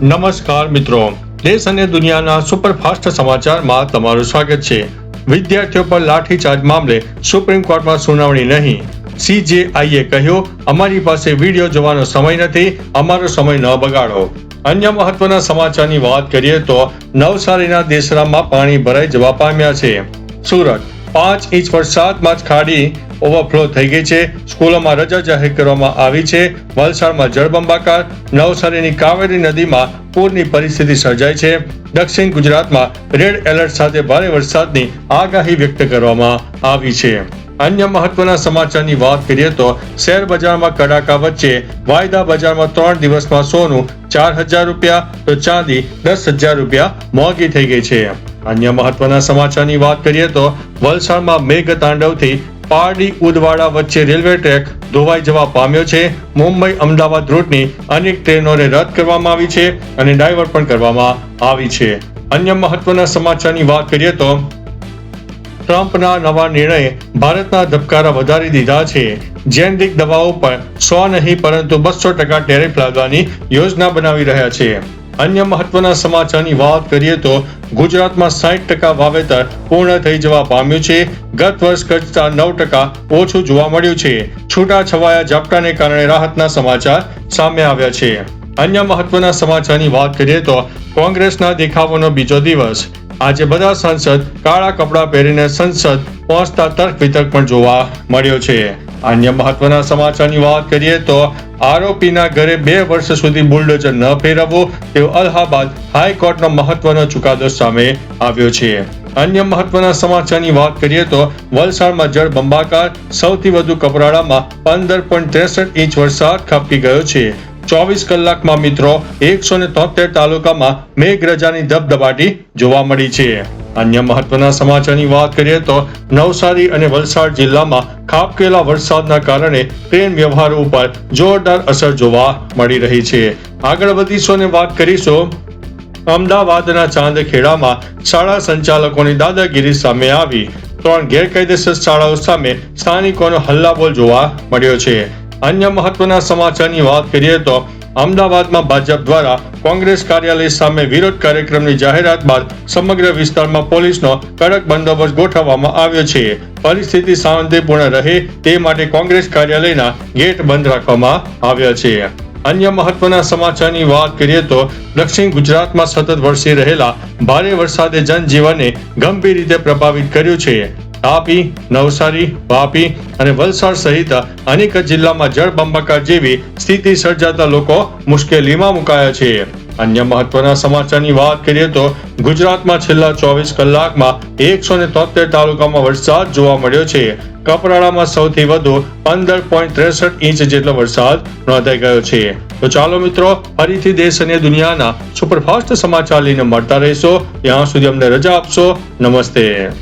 નમસ્કાર મિત્રો, દેશ અને દુનિયાના સુપરફાસ્ટ સમાચારમાં તમારું સ્વાગત છે। વિદ્યાર્થીઓ પર લાઠીચાર્જ મામલે સુપ્રીમ કોર્ટમાં સુનાવણી નહીં। CJIએ કહ્યું, અમારી પાસે વિડીયો જોવાનો સમય નથી, અમારો સમય ન બગાડો। અન્ય મહત્વના સમાચારની વાત કરીએ તો નવસારીના દેસરામાં પાણી ભરાઈ જવા પામ્યા છે। સુરત 5 ઇંચ વરસાદમાં જ ખાડી ઓવરફ્લો થઈ ગઈ છે। સ્કૂલોમાં રજા જાહેર કરવામાં આવી છે। વલસાડમાં જળબંબાકાર, નવસારીની કાવેરી નદીમાં પૂરની પરિસ્થિતિ સર્જાઈ છે। દક્ષિણ ગુજરાતમાં રેડ એલર્ટ સાથે ભારે વરસાદની આગાહી વ્યક્ત કરવામાં આવી છે। અન્ય મહત્વના સમાચારની વાત કરીએ તો શેર બજારમાં કડાકા વચ્ચે વાયદા બજારમાં 3 દિવસમાં સોનું 4,000 રૂપિયા તો ચાંદી 10,000 રૂપિયા મોંઘી થઈ ગઈ છે। અન્ય મહત્વના સમાચારની વાત કરીએ તો વલસાડમાં મેઘ તાંડવથી પારડી ઉદવાડા વચ્ચે રેલવે ટ્રેક ધોવાઈ જવા પામ્યો છે। મુંબઈ અમદાવાદ રૂટની અનેક ટ્રેનોને રદ કરવામાં આવી છે અને ડાયવર્ટ પણ કરવામાં આવી છે। અન્ય મહત્વના સમાચારની વાત કરીએ તો ટ્રમ્પના નવા નિર્ણયે ભારતના ધબકારા વધારી દીધા છે। જેનરિક દવાઓ પર 100 નહીં પરંતુ 200% ટેરિફ લાદવાની યોજના બનાવી રહ્યા છે। અન્ય મહત્વના સમાચારની વાત કરીએ તો ગુજરાતમાં 60% વાવેતર પૂર્ણ થઈ જવા પામ્યું છે। ગત વર્ષ કરતાં 9% ઓછું જોવા મળ્યું છે। છૂટાછવાયા ઝાપટાને કારણે રાહતના સમાચાર સામે આવ્યા છે। અન્ય મહત્વના સમાચારની વાત કરીએ તો કોંગ્રેસના દેખાવોનો બીજો દિવસ। આજે બધા સાંસદ કાળા કપડાં પહેરીને સંસદ પહોંચતા તર્ક વિતર્ક પણ જોવા મળ્યો છે। અન્ય મહત્વના સમાચારની વાત કરીએ તો આરોપીના ઘરે 2 વર્ષ સુધી બુલડોઝર ન ફેરવવું તેવો અલ્હાબાદ હાઈકોર્ટનો મહત્વનો ચુકાદો સામે આવ્યો છે। અન્ય મહત્વના સમાચારની વાત કરીએ તો વલસાડમાં જળબંબાકાર, સૌથી વધુ કપરાડામાં 15.63 ઇંચ વરસાદ ખાબકી ગયો છે। 24 કલાકમાં મિત્રો 173 તાલુકામાં મેઘરાજાની ધબધબાટી જોવા મળી છે। અન્ય મહત્વના સમાચારની વાત કરીએ તો નવસારી અને વલસાડ જિલ્લામાં ખાબકેલા વરસાદના કારણે ટ્રેન વ્યવહાર ઉપર જોરદાર અસર જોવા મળી રહી છે। આગળ વધીશું અને વાત કરીશું અમદાવાદના ચાંદખેડામાં શાળા સંચાલકોની દાદાગીરી સામે આવી। 3 ગેરકાયદેસર શાળાઓ સામે સ્થાનિકોનો હલ્લાબોલ જોવા મળ્યો છે। અન્ય મહત્વના સમાચારની વાત કરીએ તો અમદાવાદમાં ભાજપ દ્વારા કોંગ્રેસ કાર્યાલય સામે વિરોધ કાર્યક્રમની જાહેરાત બાદ સમગ્ર વિસ્તારમાં પોલીસનો કડક બંદોબસ્ત ગોઠવવામાં આવ્યો છે। પરિસ્થિતિ શાંતિપૂર્ણ રહે તે માટે કોંગ્રેસ કાર્યાલયના ગેટ બંધ રાખવામાં આવ્યા છે। અન્ય મહત્વના સમાચારની વાત કરીએ તો દક્ષિણ ગુજરાતમાં સતત વરસી રહેલા ભારે વરસાદે જનજીવનને ગંભીર રીતે પ્રભાવિત કર્યું છે। તાપી, નવસારી, વાપી અને વલસાડ સહિત અનેક જિલ્લામાં જળબંબાકાર જેવી સ્થિતિ સર્જાતા લોકો મુશ્કેલીમાં મુકાયા છે। અન્ય મહત્વના સમાચારની વાત કરીએ તો ગુજરાતમાં છેલ્લા 24 કલાકમાં 173 તાલુકામાં વરસાદ જોવા મળ્યો છે। કપરાડામાં સૌથી વધુ 15.63 ઇંચ જેટલો વરસાદ નોંધાઈ ગયો છે। તો ચાલો મિત્રો, ફરીથી દેશ અને દુનિયાના સુપરફાસ્ટ સમાચાર લઈને મળતા રહીશો। ત્યાં સુધી અમને રજા આપશો। નમસ્તે।